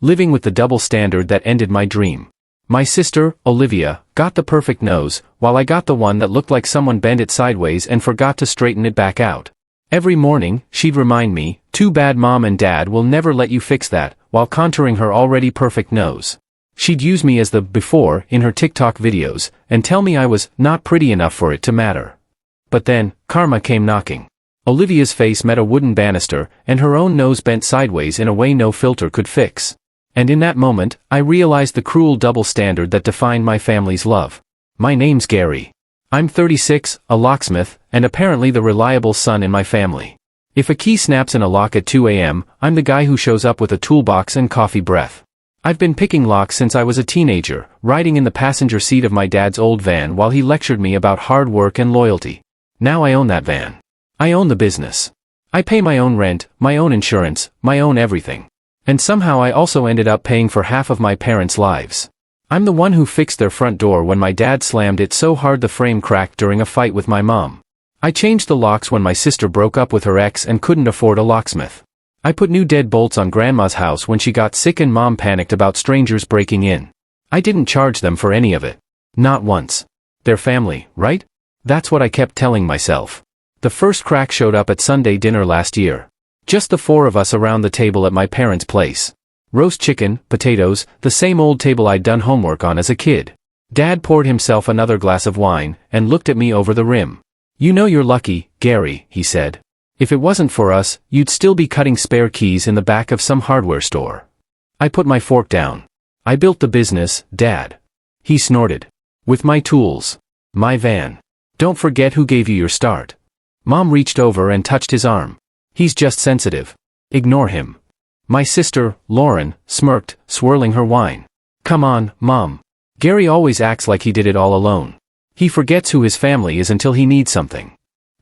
living with the double standard that ended my dream. My sister, Olivia, got the perfect nose, while I got the one that looked like someone bent it sideways and forgot to straighten it back out. Every morning, she'd remind me, "Too bad Mom and Dad will never let you fix that," while contouring her already perfect nose. She'd use me as the before in her TikTok videos, and tell me I was not pretty enough for it to matter. But then, karma came knocking. Olivia's face met a wooden banister, and her own nose bent sideways in a way no filter could fix. And in that moment, I realized the cruel double standard that defined my family's love. My name's Gary. I'm 36, a locksmith, and apparently the reliable son in my family. If a key snaps in a lock at 2 a.m., I'm the guy who shows up with a toolbox and coffee breath. I've been picking locks since I was a teenager, riding in the passenger seat of my dad's old van while he lectured me about hard work and loyalty. Now I own that van. I own the business. I pay my own rent, my own insurance, my own everything. And somehow I also ended up paying for half of my parents' lives. I'm the one who fixed their front door when my dad slammed it so hard the frame cracked during a fight with my mom. I changed the locks when my sister broke up with her ex and couldn't afford a locksmith. I put new deadbolts on Grandma's house when she got sick and Mom panicked about strangers breaking in. I didn't charge them for any of it. Not once. They're family, right? That's what I kept telling myself. The first crack showed up at Sunday dinner last year. Just the four of us around the table at my parents' place. Roast chicken, potatoes, the same old table I'd done homework on as a kid. Dad poured himself another glass of wine, and looked at me over the rim. "You know you're lucky, Gary," he said. "If it wasn't for us, you'd still be cutting spare keys in the back of some hardware store." I put my fork down. "I built the business, Dad." He snorted. "With my tools. My van. Don't forget who gave you your start." Mom reached over and touched his arm. "He's just sensitive. Ignore him." My sister, Lauren, smirked, swirling her wine. "Come on, Mom. Gary always acts like he did it all alone. He forgets who his family is until he needs something."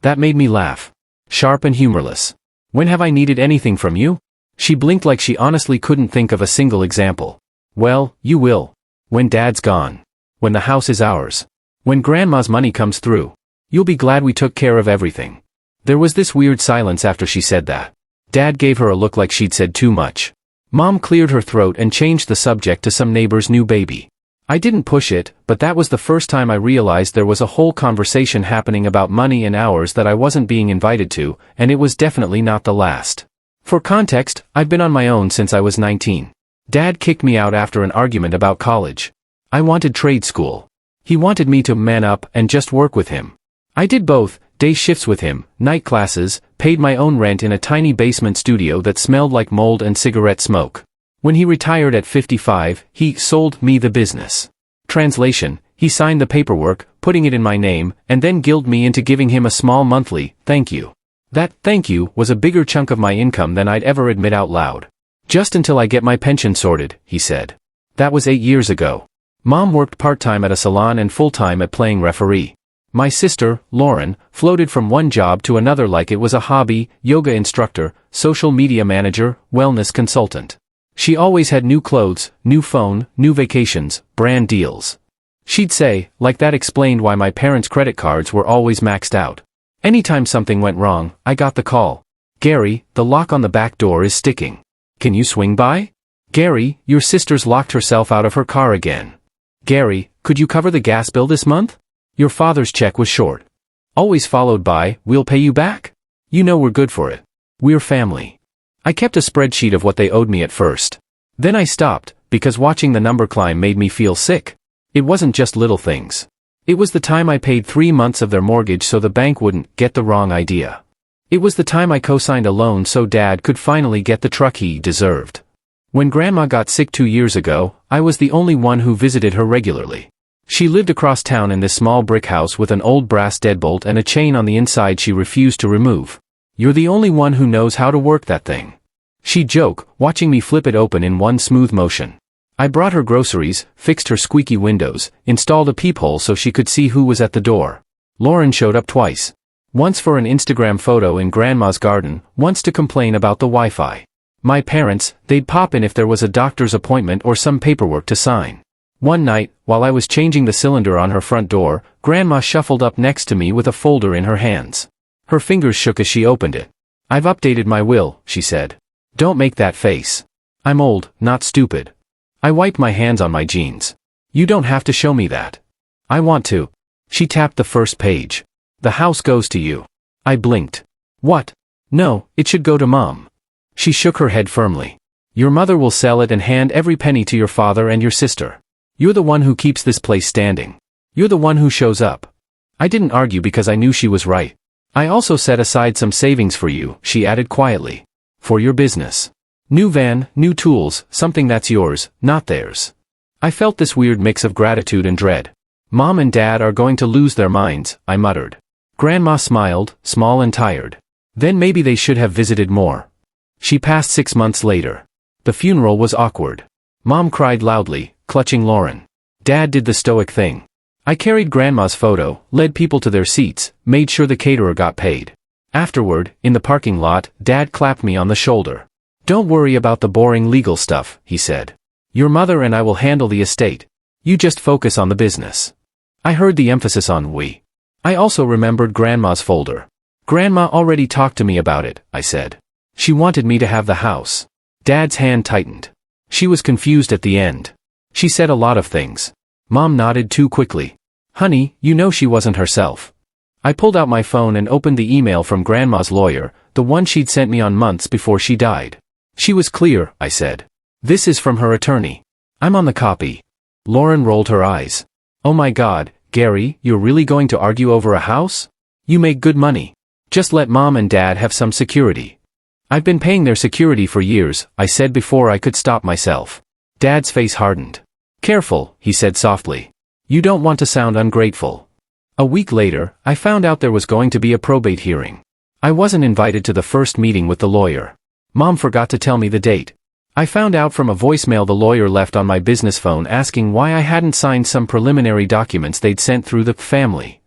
That made me laugh. Sharp and humorless. "When have I needed anything from you?" She blinked like she honestly couldn't think of a single example. "Well, you will. When Dad's gone. When the house is ours. When Grandma's money comes through. You'll be glad we took care of everything." There was this weird silence after she said that. Dad gave her a look like she'd said too much. Mom cleared her throat and changed the subject to some neighbor's new baby. I didn't push it, but that was the first time I realized there was a whole conversation happening about money and hours that I wasn't being invited to, and it was definitely not the last. For context, I've been on my own since I was 19. Dad kicked me out after an argument about college. I wanted trade school. He wanted me to man up and just work with him. I did both, day shifts with him, night classes, paid my own rent in a tiny basement studio that smelled like mold and cigarette smoke. When he retired at 55, he sold me the business. Translation, he signed the paperwork, putting it in my name, and then guilled me into giving him a small monthly thank you. That thank you was a bigger chunk of my income than I'd ever admit out loud. "Just until I get my pension sorted," he said. That was 8 years ago. Mom worked part-time at a salon and full-time at playing referee. My sister, Lauren, floated from one job to another like it was a hobby: yoga instructor, social media manager, wellness consultant. She always had new clothes, new phone, new vacations, brand deals. She'd say, like that explained why my parents' credit cards were always maxed out. Anytime something went wrong, I got the call. "Gary, the lock on the back door is sticking. Can you swing by?" "Gary, your sister's locked herself out of her car again." "Gary, could you cover the gas bill this month? Your father's check was short." Always followed by, "We'll pay you back. You know we're good for it. We're family." I kept a spreadsheet of what they owed me at first. Then I stopped, because watching the number climb made me feel sick. It wasn't just little things. It was the time I paid 3 months of their mortgage so the bank wouldn't get the wrong idea. It was the time I co-signed a loan so Dad could finally get the truck he deserved. When Grandma got sick 2 years ago, I was the only one who visited her regularly. She lived across town in this small brick house with an old brass deadbolt and a chain on the inside she refused to remove. "You're the only one who knows how to work that thing," she'd joke, watching me flip it open in one smooth motion. I brought her groceries, fixed her squeaky windows, installed a peephole so she could see who was at the door. Lauren showed up twice. Once for an Instagram photo in Grandma's garden, once to complain about the Wi-Fi. My parents, they'd pop in if there was a doctor's appointment or some paperwork to sign. One night, while I was changing the cylinder on her front door, Grandma shuffled up next to me with a folder in her hands. Her fingers shook as she opened it. "I've updated my will," she said. "Don't make that face." I'm old, not stupid. I wiped my hands on my jeans. You don't have to show me that. I want to. She tapped the first page. The house goes to you. I blinked. What? No, it should go to Mom. She shook her head firmly. Your mother will sell it and hand every penny to your father and your sister. You're the one who keeps this place standing. You're the one who shows up. I didn't argue because I knew she was right. I also set aside some savings for you, she added quietly. For your business. New van, new tools, something that's yours, not theirs. I felt this weird mix of gratitude and dread. Mom and Dad are going to lose their minds, I muttered. Grandma smiled, small and tired. Then maybe they should have visited more. She passed 6 months later. The funeral was awkward. Mom cried loudly, clutching Lauren. Dad did the stoic thing. I carried Grandma's photo, led people to their seats, made sure the caterer got paid. Afterward, in the parking lot, Dad clapped me on the shoulder. Don't worry about the boring legal stuff, he said. Your mother and I will handle the estate. You just focus on the business. I heard the emphasis on we. I also remembered Grandma's folder. Grandma already talked to me about it, I said. She wanted me to have the house. Dad's hand tightened. She was confused at the end. She said a lot of things. Mom nodded too quickly. Honey, you know she wasn't herself. I pulled out my phone and opened the email from Grandma's lawyer, the one she'd sent me on months before she died. She was clear, I said. This is from her attorney. I'm on the copy. Lauren rolled her eyes. Oh my God, Gary, you're really going to argue over a house? You make good money. Just let Mom and Dad have some security. I've been paying their security for years, I said before I could stop myself. Dad's face hardened. Careful, he said softly. You don't want to sound ungrateful. A week later, I found out there was going to be a probate hearing. I wasn't invited to the first meeting with the lawyer. Mom forgot to tell me the date. I found out from a voicemail the lawyer left on my business phone asking why I hadn't signed some preliminary documents they'd sent through the family.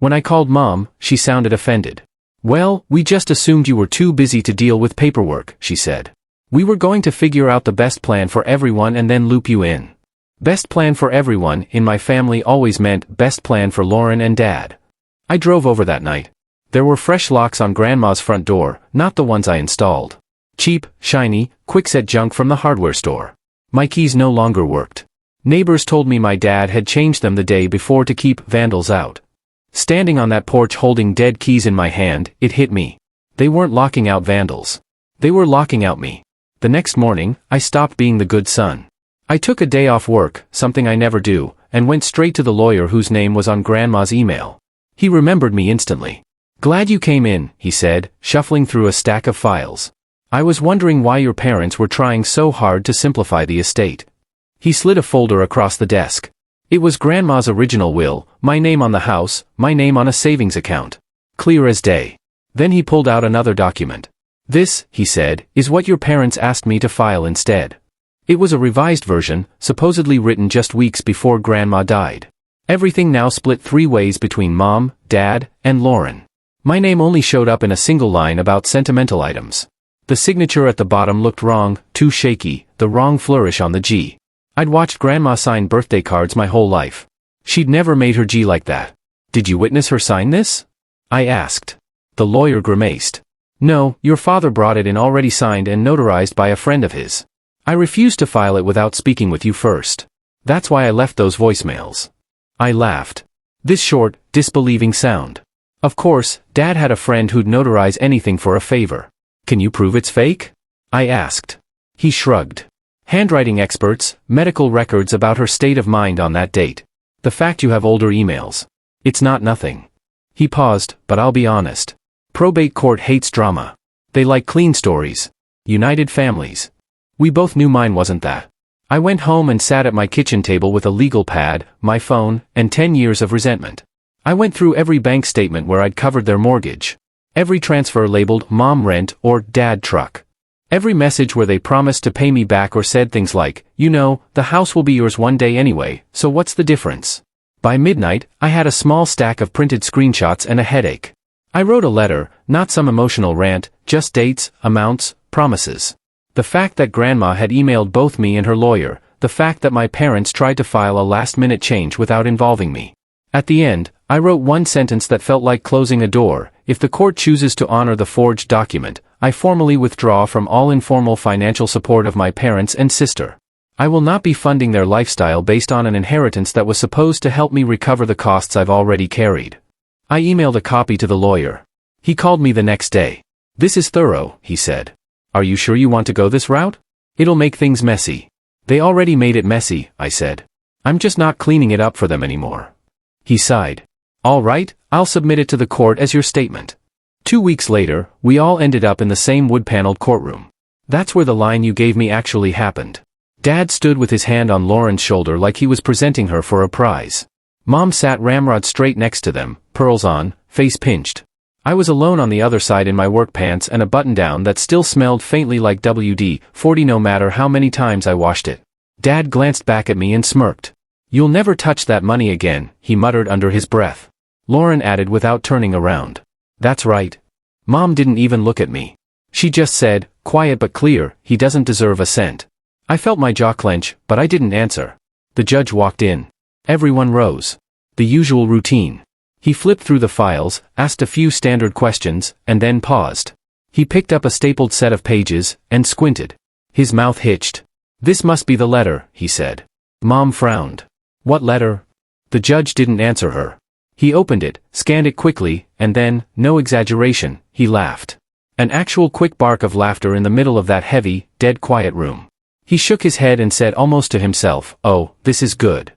When I called Mom, she sounded offended. Well, we just assumed you were too busy to deal with paperwork, she said. We were going to figure out the best plan for everyone and then loop you in. Best plan for everyone in my family always meant best plan for Lauren and Dad. I drove over that night. There were fresh locks on Grandma's front door, not the ones I installed. Cheap, shiny, quick-set junk from the hardware store. My keys no longer worked. Neighbors told me my dad had changed them the day before to keep vandals out. Standing on that porch holding dead keys in my hand, it hit me. They weren't locking out vandals. They were locking out me. The next morning, I stopped being the good son. I took a day off work, something I never do, and went straight to the lawyer whose name was on Grandma's email. He remembered me instantly. Glad you came in, he said, shuffling through a stack of files. I was wondering why your parents were trying so hard to simplify the estate. He slid a folder across the desk. It was Grandma's original will, my name on the house, my name on a savings account. Clear as day. Then he pulled out another document. This, he said, is what your parents asked me to file instead. It was a revised version, supposedly written just weeks before Grandma died. Everything now split 3 ways between Mom, Dad, and Lauren. My name only showed up in a single line about sentimental items. The signature at the bottom looked wrong, too shaky, the wrong flourish on the G. I'd watched Grandma sign birthday cards my whole life. She'd never made her G like that. Did you witness her sign this? I asked. The lawyer grimaced. No, your father brought it in already signed and notarized by a friend of his. I refused to file it without speaking with you first. That's why I left those voicemails. I laughed. This short, disbelieving sound. Of course, Dad had a friend who'd notarize anything for a favor. Can you prove it's fake? I asked. He shrugged. Handwriting experts, medical records about her state of mind on that date. The fact you have older emails. It's not nothing. He paused, but I'll be honest. Probate court hates drama. They like clean stories. United families. We both knew mine wasn't that. I went home and sat at my kitchen table with a legal pad, my phone, and 10 years of resentment. I went through every bank statement where I'd covered their mortgage. Every transfer labeled Mom rent or Dad truck. Every message where they promised to pay me back or said things like, you know, the house will be yours one day anyway, so what's the difference? By midnight, I had a small stack of printed screenshots and a headache. I wrote a letter, not some emotional rant, just dates, amounts, promises. The fact that Grandma had emailed both me and her lawyer, the fact that my parents tried to file a last-minute change without involving me. At the end, I wrote one sentence that felt like closing a door. If the court chooses to honor the forged document, I formally withdraw from all informal financial support of my parents and sister. I will not be funding their lifestyle based on an inheritance that was supposed to help me recover the costs I've already carried. I emailed a copy to the lawyer. He called me the next day. This is thorough, he said. Are you sure you want to go this route? It'll make things messy. They already made it messy, I said. I'm just not cleaning it up for them anymore. He sighed. All right, I'll submit it to the court as your statement. 2 weeks later, we all ended up in the same wood-paneled courtroom. That's where the line you gave me actually happened. Dad stood with his hand on Lauren's shoulder like he was presenting her for a prize. Mom sat ramrod straight next to them, pearls on, face pinched. I was alone on the other side in my work pants and a button-down that still smelled faintly like WD-40 no matter how many times I washed it. Dad glanced back at me and smirked. You'll never touch that money again, he muttered under his breath. Lauren added without turning around. That's right. Mom didn't even look at me. She just said, quiet but clear, he doesn't deserve a cent. I felt my jaw clench, but I didn't answer. The judge walked in. Everyone rose. The usual routine. He flipped through the files, asked a few standard questions, and then paused. He picked up a stapled set of pages, and squinted. His mouth hitched. This must be the letter, he said. Mom frowned. What letter? The judge didn't answer her. He opened it, scanned it quickly, and then, no exaggeration, he laughed. An actual quick bark of laughter in the middle of that heavy, dead quiet room. He shook his head and said almost to himself, oh, this is good.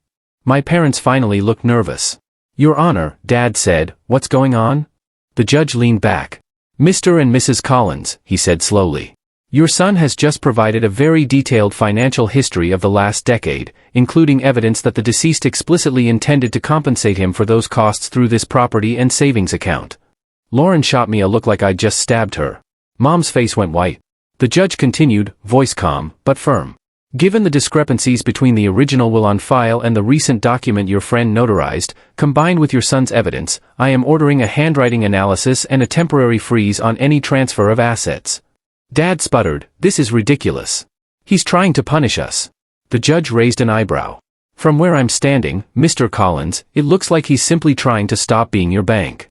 My parents finally looked nervous. Your Honor, Dad said, what's going on? The judge leaned back. Mr. and Mrs. Collins, he said slowly. Your son has just provided a very detailed financial history of the last decade, including evidence that the deceased explicitly intended to compensate him for those costs through this property and savings account. Lauren shot me a look like I'd just stabbed her. Mom's face went white. The judge continued, voice calm, but firm. Given the discrepancies between the original will on file and the recent document your friend notarized, combined with your son's evidence, I am ordering a handwriting analysis and a temporary freeze on any transfer of assets. Dad sputtered, this is ridiculous. He's trying to punish us. The judge raised an eyebrow. From where I'm standing, Mr. Collins, it looks like he's simply trying to stop being your bank.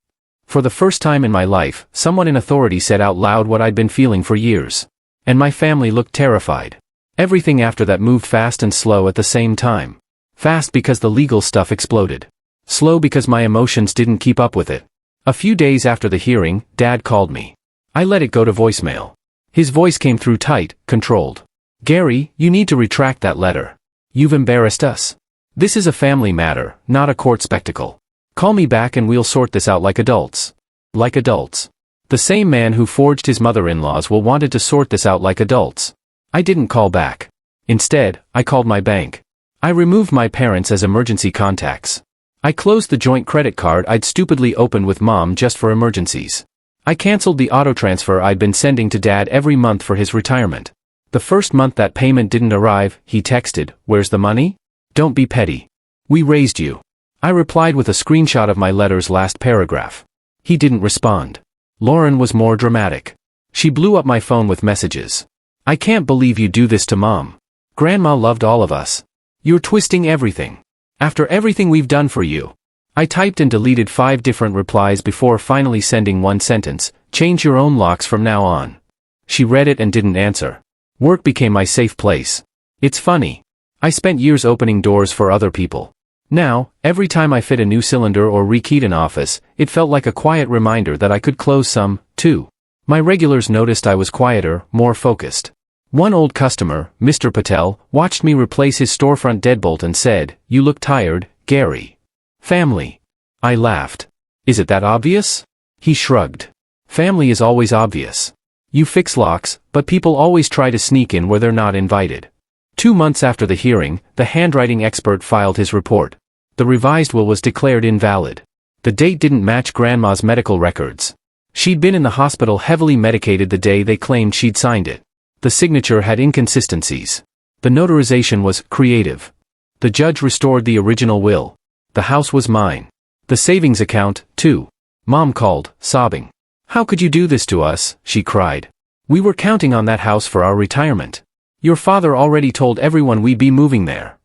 For the first time in my life, someone in authority said out loud what I'd been feeling for years. And my family looked terrified. Everything after that moved fast and slow at the same time. Fast because the legal stuff exploded. Slow because my emotions didn't keep up with it. A few days after the hearing, Dad called me. I let it go to voicemail. His voice came through tight, controlled. Gary, you need to retract that letter. You've embarrassed us. This is a family matter, not a court spectacle. Call me back and we'll sort this out like adults. Like adults. The same man who forged his mother-in-law's will wanted to sort this out like adults. I didn't call back. Instead, I called my bank. I removed my parents as emergency contacts. I closed the joint credit card I'd stupidly opened with Mom just for emergencies. I canceled the auto transfer I'd been sending to Dad every month for his retirement. The first month that payment didn't arrive, he texted, where's the money? Don't be petty. We raised you. I replied with a screenshot of my letter's last paragraph. He didn't respond. Lauren was more dramatic. She blew up my phone with messages. I can't believe you do this to Mom. Grandma loved all of us. You're twisting everything. After everything we've done for you. I typed and deleted 5 different replies before finally sending one sentence, change your own locks from now on. She read it and didn't answer. Work became my safe place. It's funny. I spent years opening doors for other people. Now, every time I fit a new cylinder or rekeyed an office, it felt like a quiet reminder that I could close some, too. My regulars noticed I was quieter, more focused. One old customer, Mr. Patel, watched me replace his storefront deadbolt and said, you look tired, Gary. Family. I laughed. Is it that obvious? He shrugged. Family is always obvious. You fix locks, but people always try to sneak in where they're not invited. 2 months after the hearing, the handwriting expert filed his report. The revised will was declared invalid. The date didn't match Grandma's medical records. She'd been in the hospital heavily medicated the day they claimed she'd signed it. The signature had inconsistencies. The notarization was creative. The judge restored the original will. The house was mine. The savings account, too. Mom called, sobbing. How could you do this to us? She cried. We were counting on that house for our retirement. Your father already told everyone we'd be moving there.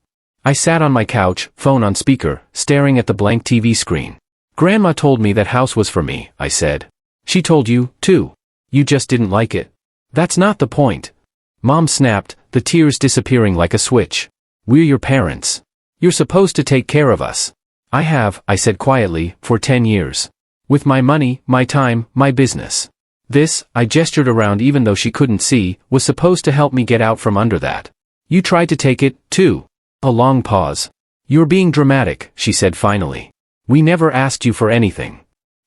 I sat on my couch, phone on speaker, staring at the blank TV screen. Grandma told me that house was for me, I said. She told you, too. You just didn't like it. That's not the point. Mom snapped, the tears disappearing like a switch. We're your parents. You're supposed to take care of us. I said quietly, for 10 years. With my money, my time, my business. This, I gestured around even though she couldn't see, was supposed to help me get out from under that. You tried to take it, too. A long pause. You're being dramatic, she said finally. We never asked you for anything.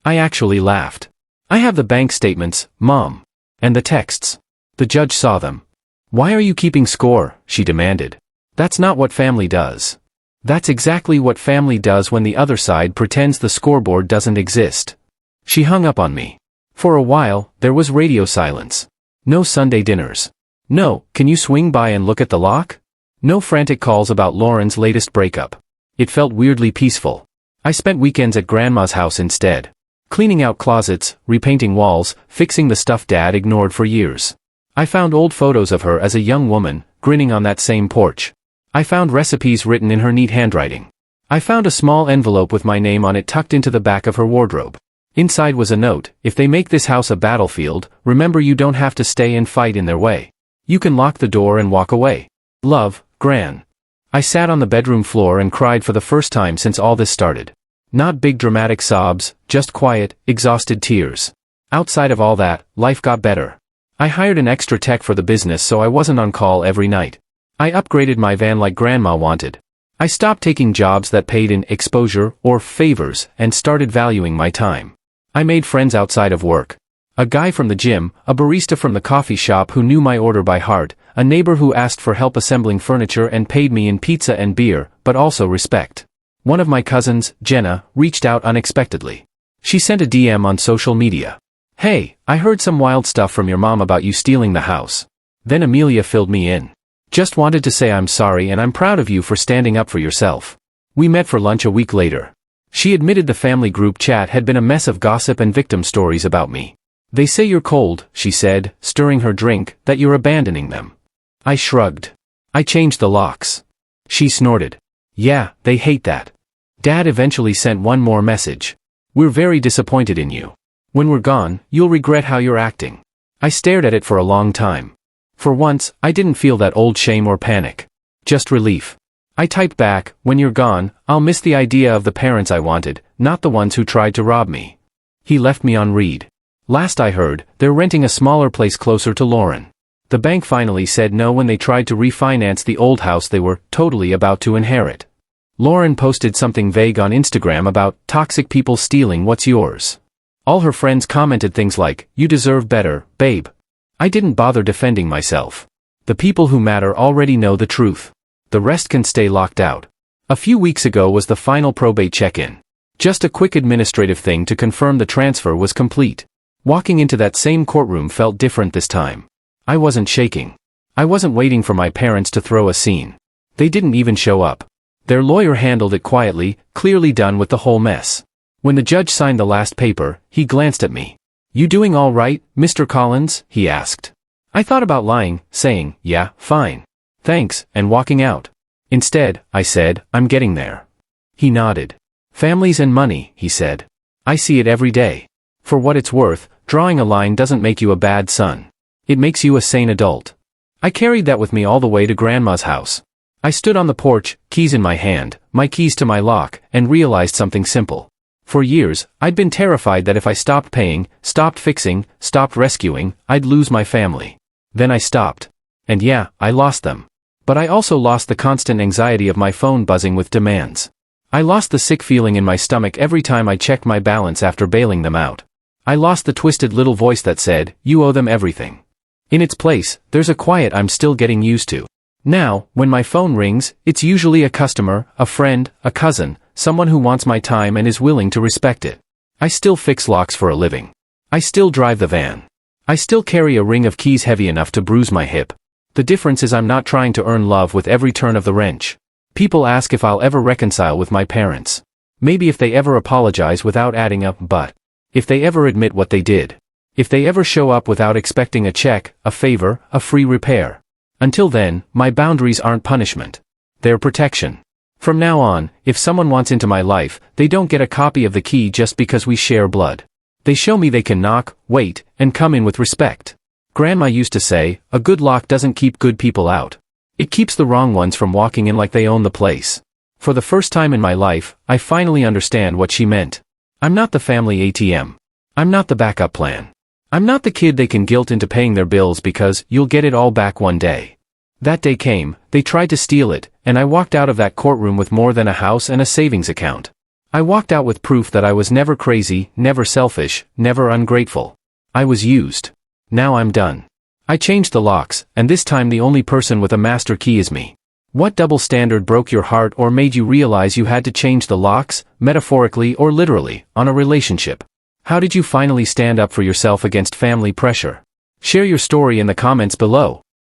I actually laughed. I have the bank statements, Mom. And the texts. The judge saw them. Why are you keeping score? She demanded. That's not what family does. That's exactly what family does when the other side pretends the scoreboard doesn't exist. She hung up on me. For a while, there was radio silence. No Sunday dinners. No, can you swing by and look at the lock? No frantic calls about Lauren's latest breakup. It felt weirdly peaceful. I spent weekends at Grandma's house instead. Cleaning out closets, repainting walls, fixing the stuff Dad ignored for years. I found old photos of her as a young woman, grinning on that same porch. I found recipes written in her neat handwriting. I found a small envelope with my name on it tucked into the back of her wardrobe. Inside was a note: if they make this house a battlefield, remember you don't have to stay and fight in their way. You can lock the door and walk away. Love, Gran. I sat on the bedroom floor and cried for the first time since all this started. Not big dramatic sobs, just quiet, exhausted tears. Outside of all that, life got better. I hired an extra tech for the business so I wasn't on call every night. I upgraded my van like Grandma wanted. I stopped taking jobs that paid in exposure or favors and started valuing my time. I made friends outside of work. A guy from the gym, a barista from the coffee shop who knew my order by heart, a neighbor who asked for help assembling furniture and paid me in pizza and beer, but also respect. One of my cousins, Jenna, reached out unexpectedly. She sent a DM on social media. Hey, I heard some wild stuff from your mom about you stealing the house. Then Amelia filled me in. Just wanted to say I'm sorry and I'm proud of you for standing up for yourself. We met for lunch a week later. She admitted the family group chat had been a mess of gossip and victim stories about me. They say you're cold, she said, stirring her drink, that you're abandoning them. I shrugged. I changed the locks. She snorted. Yeah, they hate that. Dad eventually sent one more message. We're very disappointed in you. When we're gone, you'll regret how you're acting. I stared at it for a long time. For once, I didn't feel that old shame or panic. Just relief. I typed back, when you're gone, I'll miss the idea of the parents I wanted, not the ones who tried to rob me. He left me on read. Last I heard, they're renting a smaller place closer to Lauren. The bank finally said no when they tried to refinance the old house they were totally about to inherit. Lauren posted something vague on Instagram about toxic people stealing what's yours. All her friends commented things like, you deserve better, babe. I didn't bother defending myself. The people who matter already know the truth. The rest can stay locked out. A few weeks ago was the final probate check-in. Just a quick administrative thing to confirm the transfer was complete. Walking into that same courtroom felt different this time. I wasn't shaking. I wasn't waiting for my parents to throw a scene. They didn't even show up. Their lawyer handled it quietly, clearly done with the whole mess. When the judge signed the last paper, he glanced at me. You doing all right, Mr. Collins? He asked. I thought about lying, saying, yeah, fine. Thanks, and walking out. Instead, I said, I'm getting there. He nodded. Families and money, he said. I see it every day. For what it's worth, drawing a line doesn't make you a bad son. It makes you a sane adult. I carried that with me all the way to Grandma's house. I stood on the porch, keys in my hand, my keys to my lock, and realized something simple. For years, I'd been terrified that if I stopped paying, stopped fixing, stopped rescuing, I'd lose my family. Then I stopped. And yeah, I lost them. But I also lost the constant anxiety of my phone buzzing with demands. I lost the sick feeling in my stomach every time I checked my balance after bailing them out. I lost the twisted little voice that said, you owe them everything. In its place, there's a quiet I'm still getting used to. Now, when my phone rings, it's usually a customer, a friend, a cousin, someone who wants my time and is willing to respect it. I still fix locks for a living. I still drive the van. I still carry a ring of keys heavy enough to bruise my hip. The difference is I'm not trying to earn love with every turn of the wrench. People ask if I'll ever reconcile with my parents. Maybe if they ever apologize without adding a but. If they ever admit what they did. If they ever show up without expecting a check, a favor, a free repair. Until then, my boundaries aren't punishment. They're protection. From now on, if someone wants into my life, they don't get a copy of the key just because we share blood. They show me they can knock, wait, and come in with respect. Grandma used to say, a good lock doesn't keep good people out. It keeps the wrong ones from walking in like they own the place. For the first time in my life, I finally understand what she meant. I'm not the family ATM. I'm not the backup plan. I'm not the kid they can guilt into paying their bills because you'll get it all back one day. That day came, they tried to steal it, and I walked out of that courtroom with more than a house and a savings account. I walked out with proof that I was never crazy, never selfish, never ungrateful. I was used. Now I'm done. I changed the locks, and this time the only person with a master key is me. What double standard broke your heart or made you realize you had to change the locks, metaphorically or literally, on a relationship? How did you finally stand up for yourself against family pressure? Share your story in the comments below.